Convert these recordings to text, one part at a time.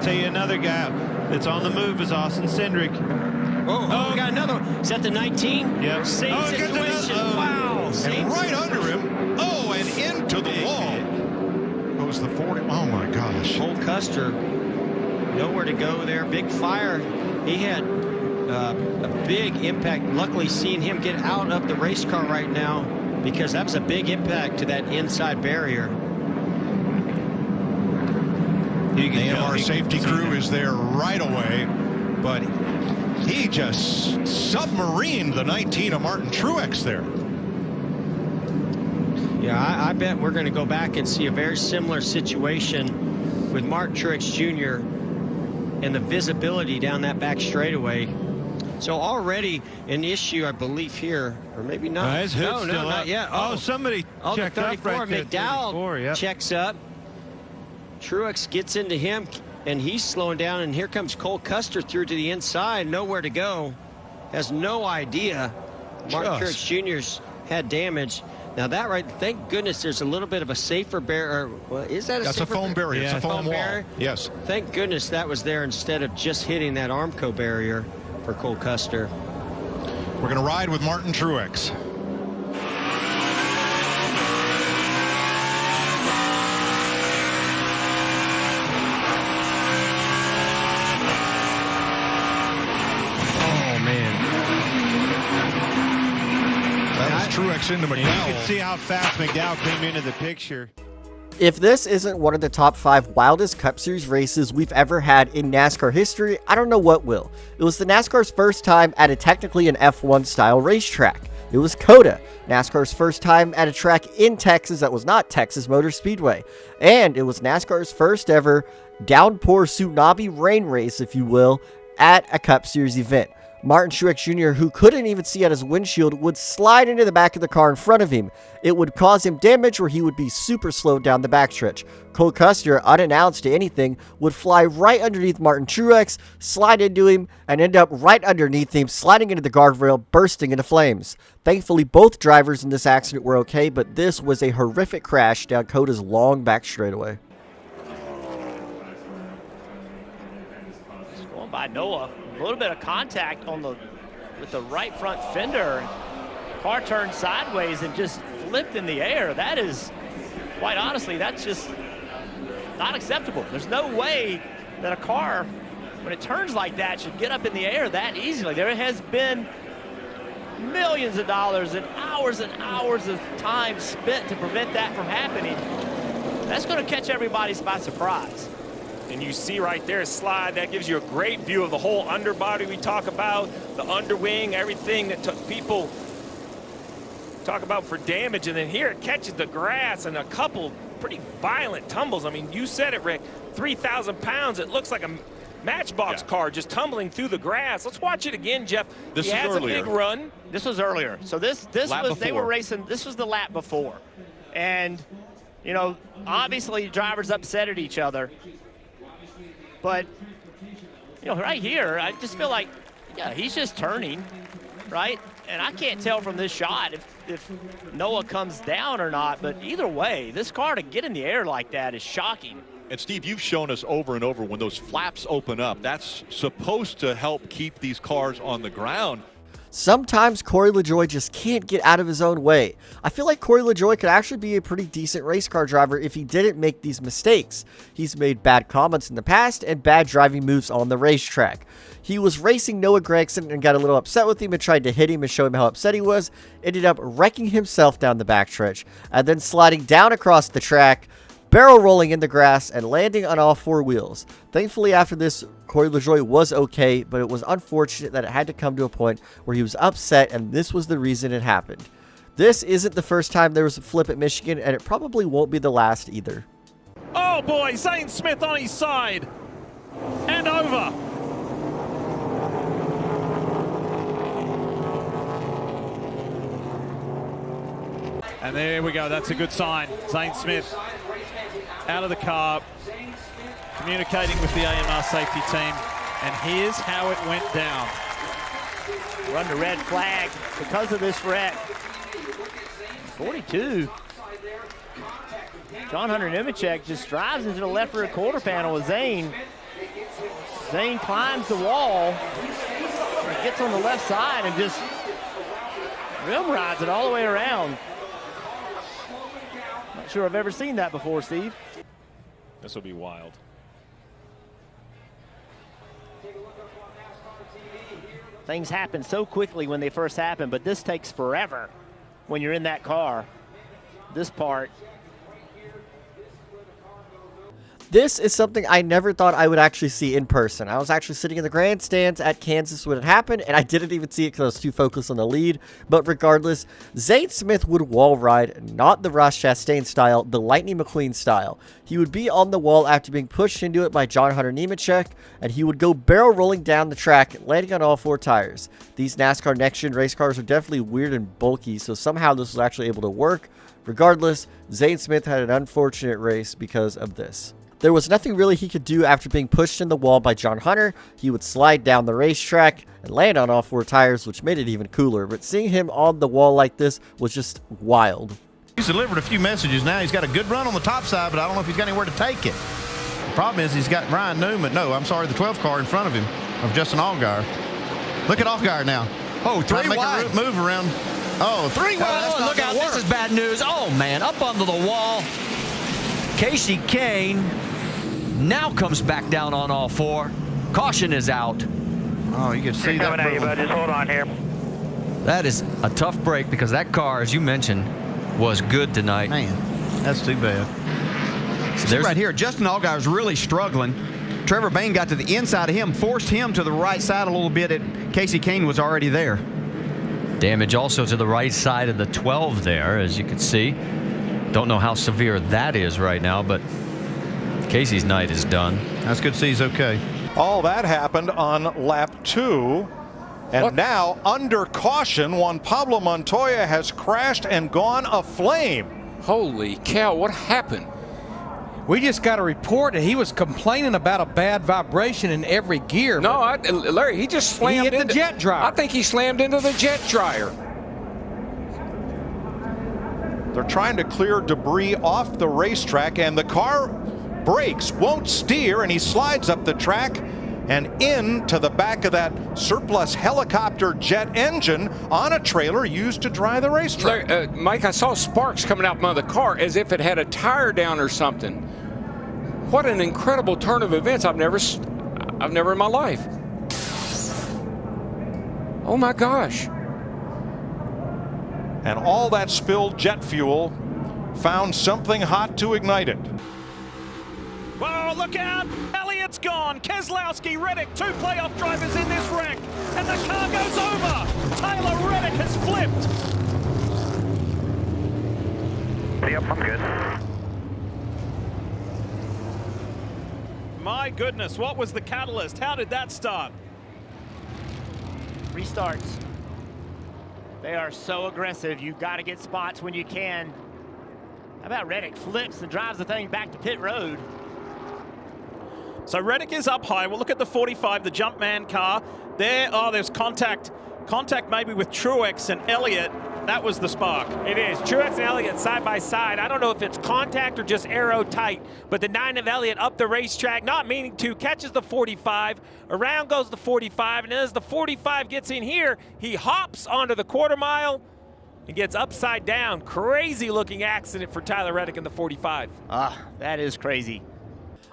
tell you another guy that's on the move is Austin Cindric. Oh, we got another one. Is that the 19? Yep. Same situation. Wow. And right under him. Oh, and into the wall. Goes the 40. Oh, my gosh. Cole Custer, nowhere to go there. Big fire. He had a big impact. Luckily, seeing him get out of the race car right now, because that was a big impact to that inside barrier. Our safety crew is there right away, but he just submarined the 19 of Martin Truex there. Yeah, I bet we're going to go back and see a very similar situation with Martin Truex Jr. and the visibility down that back straightaway. So already an issue, I believe, here, or maybe not. His hood's still not up. yet. Oh, somebody checked the 34, up right there. McDowell Yep. checks up. Truex gets into him, and he's slowing down, and here comes Cole Custer through to the inside, nowhere to go, has no idea. Martin Truex Jr.'s had damage. Now that right, thank goodness there's a little bit of a safer barrier. Well, is that a That's a foam barrier. Yeah. It's a foam wall. Barrier? Yes. Thank goodness that was there instead of just hitting that Armco barrier for Cole Custer. We're going to ride with Martin Truex. Truex into McDowell. You can see how fast McDowell came into the picture. If this isn't one of the top 5 wildest Cup Series races we've ever had in NASCAR history, I don't know what will. It was the NASCAR's first time at a technically an F1 style racetrack. It was COTA, NASCAR's first time at a track in Texas that was not Texas Motor Speedway. And it was NASCAR's first ever downpour tsunami rain race, if you will, at a Cup Series event. Martin Truex Jr., who couldn't even see out his windshield, would slide into the back of the car in front of him. It would cause him damage where he would be super slowed down the backstretch. Cole Custer, unannounced to anything, would fly right underneath Martin Truex, slide into him, and end up right underneath him, sliding into the guardrail, bursting into flames. Thankfully, both drivers in this accident were okay, but this was a horrific crash down COTA's long back straightaway. It's going by Noah. A little bit of contact with the right front fender. Car turned sideways and just flipped in the air. That is, quite honestly, that's just not acceptable. There's no way that a car, when it turns like that, should get up in the air that easily. There has been millions of dollars and hours of time spent to prevent that from happening. That's going to catch everybody by surprise. And you see right there, slide, that gives you a great view of the whole underbody we talk about, the underwing, everything that people talk about for damage. And then here it catches the grass and a couple pretty violent tumbles. I mean, you said it, Rick, 3,000 pounds. It looks like a Matchbox car just tumbling through the grass. Let's watch it again, Jeff. This he is has earlier. a big run. This was earlier. So this was, they were racing, this was the lap before. And, you know, obviously drivers upset at each other. But, you know, right here, I just feel like, yeah, he's just turning, right? And I can't tell from this shot if Noah comes down or not, but either way, this car to get in the air like that is shocking. And Steve, you've shown us over and over when those flaps open up, that's supposed to help keep these cars on the ground. Sometimes Corey LaJoie just can't get out of his own way. I feel like Corey LaJoie could actually be a pretty decent race car driver if he didn't make these mistakes. He's made bad comments in the past and bad driving moves on the racetrack. He was racing Noah Gragson and got a little upset with him and tried to hit him and show him how upset he was. Ended up wrecking himself down the backstretch and then sliding down across the track, barrel rolling in the grass and landing on all four wheels. Thankfully, after this, Corey LaJoie was okay, but it was unfortunate that it had to come to a point where he was upset, and this was the reason it happened. This isn't the first time there was a flip at Michigan, and it probably won't be the last either. Oh boy, Zane Smith on his side and over. And there we go, that's a good sign. Zane Smith out of the car, communicating with the AMR safety team, and here's how it went down. Run the red flag because of this wreck. 42. John Hunter Nemechek just drives into the left rear quarter panel with Zane. Zane climbs the wall, gets on the left side, and just rim rides it all the way around. Not sure I've ever seen that before, Steve. This will be wild. Things happen so quickly when they first happen, but this takes forever when you're in that car. This part. This is something I never thought I would actually see in person. I was actually sitting in the grandstands at Kansas when it happened, and I didn't even see it because I was too focused on the lead. But regardless, Zane Smith would wall ride, not the Ross Chastain style, the Lightning McQueen style. He would be on the wall after being pushed into it by John Hunter Nemechek, and he would go barrel rolling down the track, landing on all 4 tires. These NASCAR next-gen race cars are definitely weird and bulky, so somehow this was actually able to work. Regardless, Zane Smith had an unfortunate race because of this. There was nothing really he could do after being pushed in the wall by John Hunter. He would slide down the racetrack and land on all 4 tires, which made it even cooler. But seeing him on the wall like this was just wild. He's delivered a few messages now. He's got a good run on the top side, but I don't know if he's got anywhere to take it. The problem is he's got Ryan Newman. No, I'm sorry, the 12 car in front of him, of Justin Allgaier. Look at Allgaier now. Oh, 3 wide. Make a move around. Oh, 3 wide. Oh, look out. This is bad news. Oh, man, up under the wall. Casey Kane now comes back down on all 4. Caution is out. Oh, you can see that. Coming at you, bud. Just hold on here. That is a tough break because that car, as you mentioned, was good tonight. Man, that's too bad. So See right here, Justin Allgaier's really struggling. Trevor Bayne got to the inside of him, forced him to the right side a little bit. Casey Kane was already there. damage also to the right side of the 12 there, as you can see. Don't know how severe that is right now, but Casey's night is done. That's good to see he's okay. All that happened on lap 2. And now, under caution, Juan Pablo Montoya has crashed and gone aflame. Holy cow, what happened? We just got a report that he was complaining about a bad vibration in every gear. No, Larry, he just slammed into the jet dryer. I think he slammed into the jet dryer. They're trying to clear debris off the racetrack, and the car brakes, won't steer, and he slides up the track and into the back of that surplus helicopter jet engine on a trailer used to dry the racetrack. Larry, Mike, I saw sparks coming out from the car as if it had a tire down or something. What an incredible turn of events. I've never in my life. Oh my gosh. And all that spilled jet fuel found something hot to ignite it. Whoa, look out! Elliott's gone. Keselowski, Reddick, 2 playoff drivers in this wreck. And the car goes over. Tyler Reddick has flipped. Yep, I'm good. My goodness, what was the catalyst? How did that start? Restarts. They are so aggressive. You got to get spots when you can. How about Reddick flips and drives the thing back to pit road? So Reddick is up high. We'll look at the 45, the Jumpman car. There, there's contact. Contact maybe with Truex and Elliott. That was the spark. It is. Truex and Elliott side by side. I don't know if it's contact or just arrow tight, but the 9 of Elliott up the racetrack, not meaning to, catches the 45. Around goes the 45, and as the 45 gets in here, he hops onto the quarter mile and gets upside down. Crazy looking accident for Tyler Reddick in the 45. That is crazy.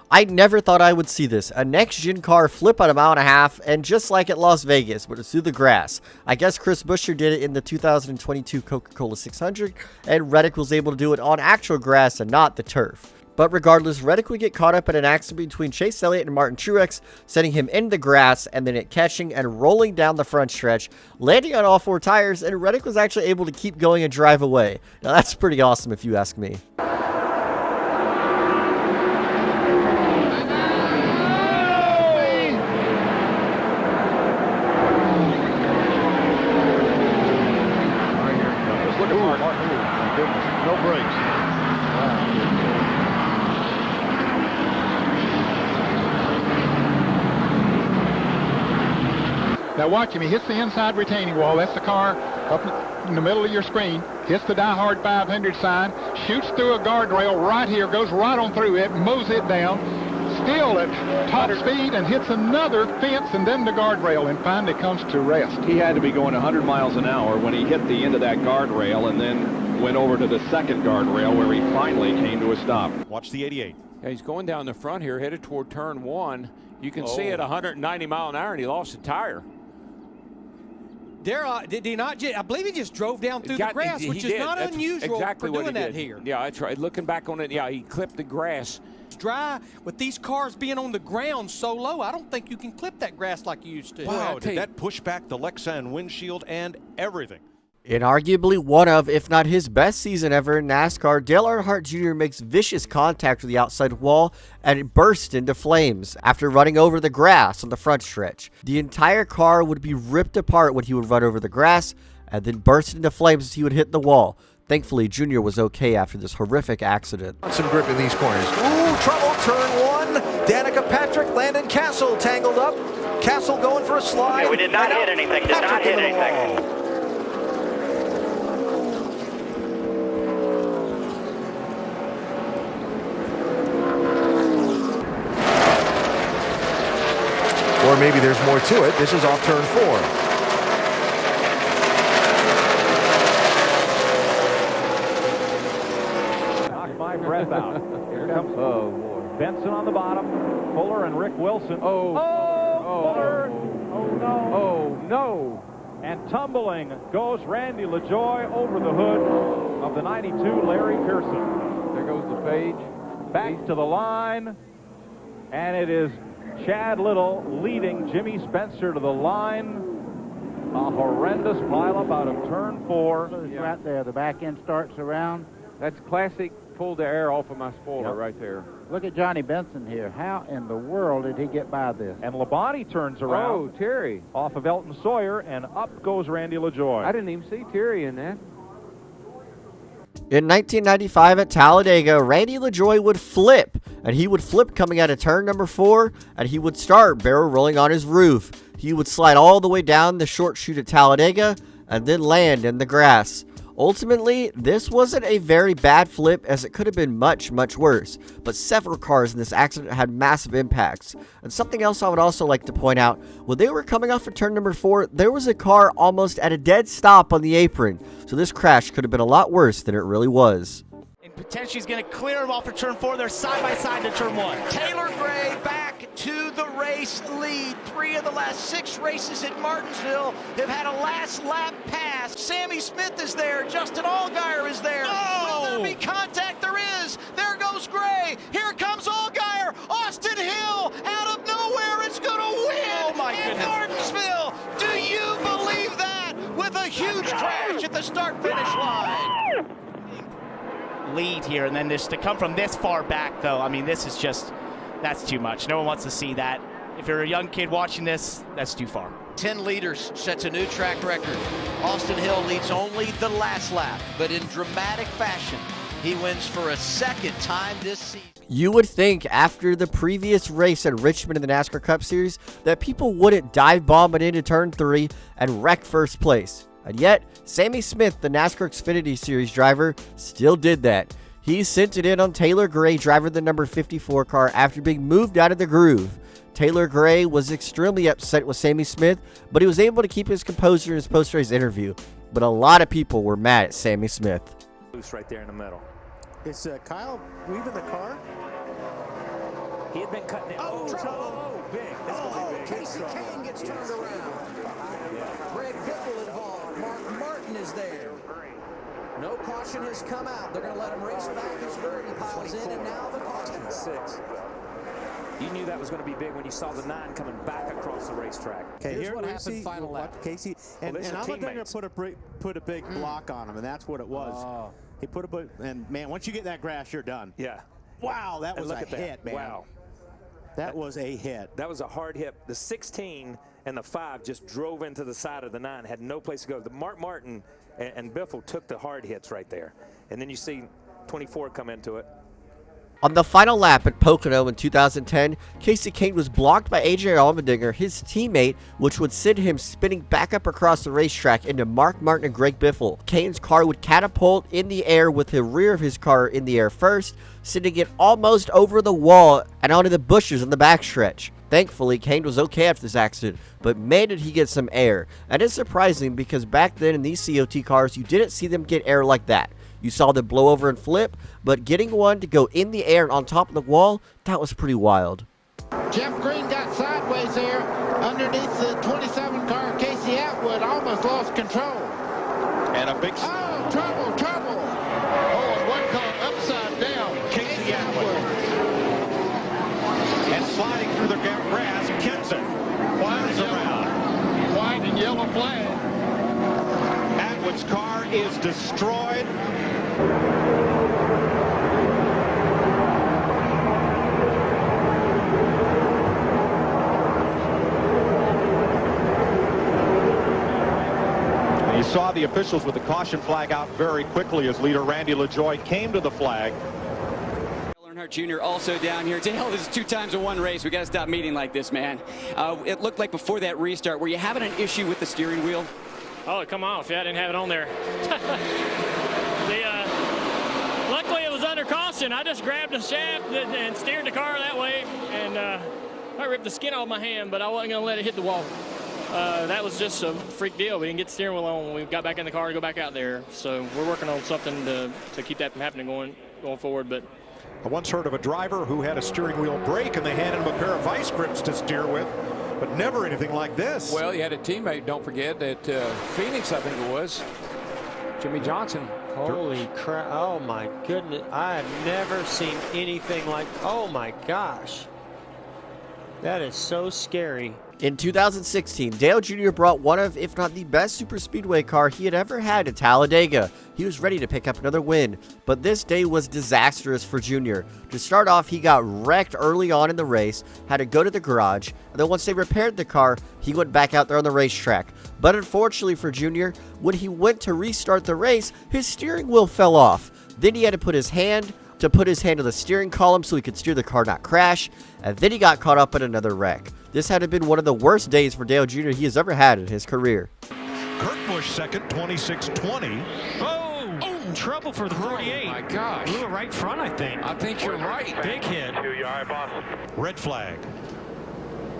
I never thought I would see this. A next-gen car flip at 1.5 miles, and just like at Las Vegas, but it's through the grass. I guess Chris Buescher did it in the 2022 Coca-Cola 600, and Reddick was able to do it on actual grass and not the turf. But regardless, Reddick would get caught up in an accident between Chase Elliott and Martin Truex, sending him into the grass and then it catching and rolling down the front stretch, landing on all 4 tires, and Reddick was actually able to keep going and drive away. Now that's pretty awesome if you ask me. No brakes. Now watch him. He hits the inside retaining wall. That's the car up in the middle of your screen. Hits the Die Hard 500 sign. Shoots through a guardrail right here. Goes right on through it. Mows it down. still at top speed and hits another fence and then the guardrail and finally comes to rest. He had to be going 100 miles an hour when he hit the end of that guardrail and then went over to the second guardrail where he finally came to a stop. Watch the 88. Yeah, he's going down the front here, headed toward turn 1. You can see at 190 mile an hour, and he lost a tire. Did he not? I believe he just drove down through the grass, which is not unusual for doing that here. Yeah, that's right. Looking back on it, yeah, he clipped the grass. It's dry. With these cars being on the ground so low, I don't think you can clip that grass like you used to. Wow, did that push back the Lexan windshield and everything? In arguably one of, if not his best season ever in NASCAR, Dale Earnhardt Jr. makes vicious contact with the outside wall and it bursts into flames after running over the grass on the front stretch. The entire car would be ripped apart when he would run over the grass and then burst into flames as he would hit the wall. Thankfully, Jr. was okay after this horrific accident. Some grip in these corners. Ooh, trouble, turn 1. Danica Patrick, Landon Castle tangled up. Castle going for a slide. Yeah, we did not hit anything. Did not hit anything. Or maybe there's more to it. This is off turn 4. Knocked my breath out. Here comes Benson on the bottom. Fuller and Rick Wilson. Fuller. Oh, no. Oh, no. And tumbling goes Randy LaJoie over the hood of the 92 Larry Pearson. There goes the page. Back to the line. And it is Chad Little leading Jimmy Spencer to the line. A horrendous pileup out of turn 4. Right there, the back end starts around. That's classic pull the air off of my spoiler right there. Look at Johnny Benson here. How in the world did he get by this? And Labonte turns around. Oh, Terry. Off of Elton Sawyer, and up goes Randy LaJoie. I didn't even see Terry in that. In 1995 at Talladega, Randy LaJoie would flip, and he would flip coming out of turn number 4, and he would start barrel rolling on his roof. He would slide all the way down the short chute at Talladega, and then land in the grass. Ultimately, this wasn't a very bad flip as it could have been much, much worse, but several cars in this accident had massive impacts. And something else I would also like to point out, when they were coming off of turn number 4, there was a car almost at a dead stop on the apron, so this crash could have been a lot worse than it really was. And potentially he's going to clear him off for turn 4. They're side by side to turn 1. Taylor Gray back to the race lead. 3 of the last 6 races at Martinsville have had a last lap pass. Sammy Smith is there. Justin Allgaier is there. Will there be contact? There is. There goes Gray. Here comes Allgaier. Austin Hill out of nowhere. It's going to win in Martinsville. Do you believe that? With a huge crash at the start-finish line. Lead here, and then this to come from this far back, though. I mean, this is just, that's too much. No one wants to see that. If you're a young kid watching this, that's too far. 10 leaders sets a new track record. Austin Hill leads only the last lap, but in dramatic fashion, he wins for a second time this season. You would think after the previous race at Richmond in the NASCAR Cup Series that people wouldn't dive bomb it into turn 3 and wreck first place. And yet, Sammy Smith, the NASCAR Xfinity Series driver, still did that. He sent it in on Taylor Gray, driver of the number 54 car, after being moved out of the groove. Taylor Gray was extremely upset with Sammy Smith, but he was able to keep his composure in his post-race interview. But a lot of people were mad at Sammy Smith. Loose right there in the middle. Is Kyle leaving the car? He had been cutting it. Oh, trouble. Big. That's gonna be big. Casey Kane gets turned around. Greg Bickle involved. Mark Martin is there. No caution has come out. They're going to let him race back as Verdi piles in, and now the caution. 6. You knew that was going to be big when you saw the 9 coming back across the racetrack. Okay, here's what happened final lap. Casey, and I'm not going to put a big block on him, and that's what it was. He put a and man, once you get that grass, you're done. Yeah. Wow, that was a hit, man. Wow. That was a hit. That was a hard hit. The 16 and the 5 just drove into the side of the 9, had no place to go. The Mark Martin and Biffle took the hard hits right there. And then you see 24 come into it. On the final lap at Pocono in 2010, Kasey Kahne was blocked by A.J. Allmendinger, his teammate, which would send him spinning back up across the racetrack into Mark Martin and Greg Biffle. Kahne's car would catapult in the air with the rear of his car in the air first, sending it almost over the wall and onto the bushes in the backstretch. Thankfully, Kahne was okay after this accident, but man did he get some air. And it's surprising because back then in these COT cars, you didn't see them get air like that. You saw them blow over and flip, but getting one to go in the air and on top of the wall, that was pretty wild. Jeff Green got sideways there underneath the 27 car. Casey Atwood almost lost control. And a big... Oh, trouble, trouble. Oh, and one car upside down. Casey Atwood. And sliding through the grass, Kenson flies around. White and yellow flag. Atwood's car is destroyed. You saw the officials with the caution flag out very quickly as leader Randy LaJoie came to the flag. Earnhardt Jr. also down here. Dale, this is 2 times in one race. We got to stop meeting like this, man. It looked like before that restart, were you having an issue with the steering wheel? Oh, come off. Yeah, I didn't have it on there. Luckily, it was under caution. I just grabbed the shaft and steered the car that way, and I ripped the skin off my hand, but I wasn't going to let it hit the wall. That was just a freak deal. We didn't get the steering wheel on when we got back in the car to go back out there. So we're working on something to keep that from happening going forward. But I once heard of a driver who had a steering wheel brake and they handed him a pair of vice grips to steer with, but never anything like this. Well, you had a teammate, don't forget, at Phoenix, I think it was, Jimmie Johnson. Holy crap. Oh, my goodness. I have never seen anything like, oh, my gosh. That is so scary. In 2016, Dale Jr. brought one of, if not the best superspeedway car he had ever had to Talladega. He was ready to pick up another win, but this day was disastrous for Jr. To start off, he got wrecked early on in the race, had to go to the garage, and then once they repaired the car, he went back out there on the racetrack. But unfortunately for Jr., when he went to restart the race, his steering wheel fell off. Then he had to put his hand on the steering column so he could steer the car not crash, and then he got caught up in another wreck. This had been one of the worst days for Dale Jr. he has ever had in his career. Kurt Busch second, 26-20. Oh, trouble for the 48. Oh, my gosh. Blew it right front, I think. I think you're right. Big hit. Red flag.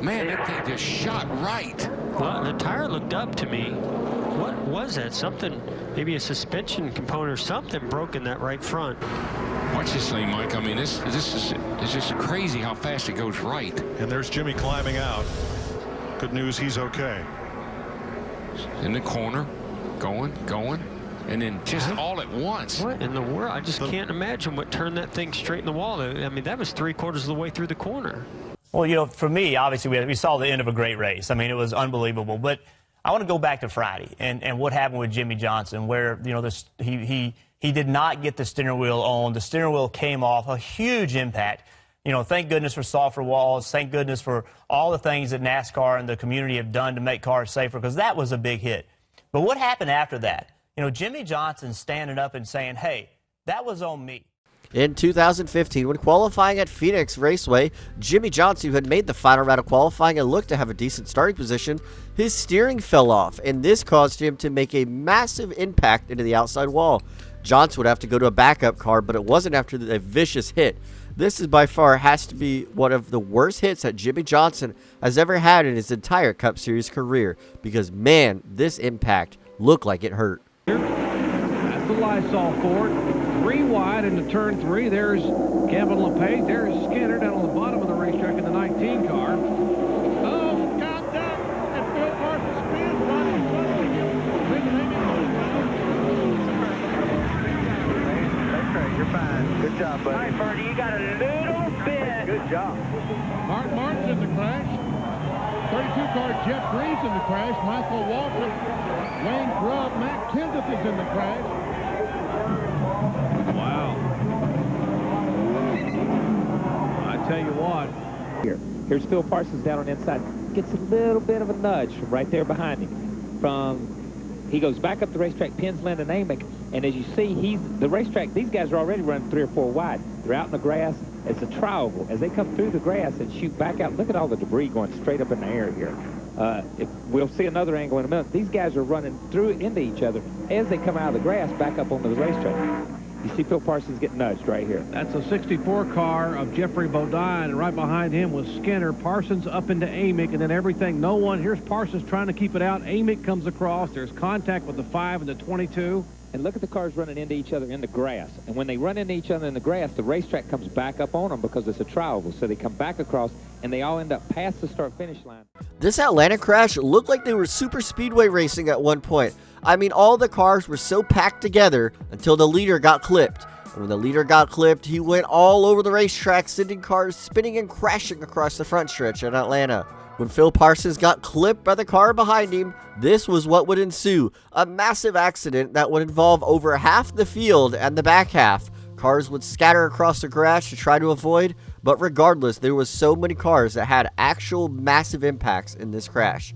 Man, that thing just shot right. Well, the tire looked up to me. What was that? Something, maybe a suspension component or something broke in that right front. Watch this thing, Mike. I mean, this is just crazy how fast it goes right. And there's Jimmie climbing out. Good news, he's okay. In the corner, going, and then just all at once. What in the world? I just can't imagine what turned that thing straight in the wall. I mean, that was 3/4 of the way through the corner. Well, you know, for me, obviously, we saw the end of a great race. I mean, it was unbelievable. But I want to go back to Friday and what happened with Jimmie Johnson, where, you know, he did not get the steering wheel on. The steering wheel came off, a huge impact. You know, thank goodness for softer walls. Thank goodness for all the things that NASCAR and the community have done to make cars safer, because that was a big hit. But what happened after that? You know, Jimmie Johnson standing up and saying, hey, that was on me. In 2015, when qualifying at Phoenix Raceway, Jimmie Johnson, who had made the final round of qualifying and looked to have a decent starting position, his steering fell off, and this caused him to make a massive impact into the outside wall. Johnson would have to go to a backup car, but it wasn't after a vicious hit. This is by far has to be one of the worst hits that Jimmie Johnson has ever had in his entire Cup Series career, because, man, this impact looked like it hurt. That's the Lysol Ford. 3 wide into turn 3. There's Kevin LePage. There's Skinner down on the bottom of the racetrack in the 19 car. Oh, got that. And Phil Parsons spins right in front of him. You're fine. Good job, buddy. All right, Bernie, you got a little bit. Good job. Mark Martin's in the crash. 32 car Jeff Green's in the crash. Michael Waltrip, Wayne Grubb, Matt Kenseth is in the crash. Wow. I tell you what. Here's Phil Parsons down on the inside. Gets a little bit of a nudge from right there behind him. He goes back up the racetrack, pins Landon Amick. And as you see, the racetrack, these guys are already running 3 or 4 wide. They're out in the grass. It's a tri-oval. As they come through the grass and shoot back out, look at all the debris going straight up in the air here. We'll see another angle in a minute. These guys are running through into each other as they come out of the grass back up onto the racetrack. You see Phil Parsons get nudged right here. That's a 64 car of Jeffrey Bodine, and right behind him was Skinner. Parsons up into Amick, and then everything. No one. Here's Parsons trying to keep it out. Amick comes across. There's contact with the 5 and the 22. And look at the cars running into each other in the grass. And when they run into each other in the grass, the racetrack comes back up on them because it's a tri-oval. So they come back across, and they all end up past the start-finish line. This Atlanta crash looked like they were super speedway racing at one point. I mean, all the cars were so packed together until the leader got clipped. And when the leader got clipped, he went all over the racetrack, sending cars spinning and crashing across the front stretch in Atlanta. When Phil Parsons got clipped by the car behind him, this was what would ensue. A massive accident that would involve over half the field and the back half. Cars would scatter across the grass to try to avoid, but regardless, there was so many cars that had actual massive impacts in this crash.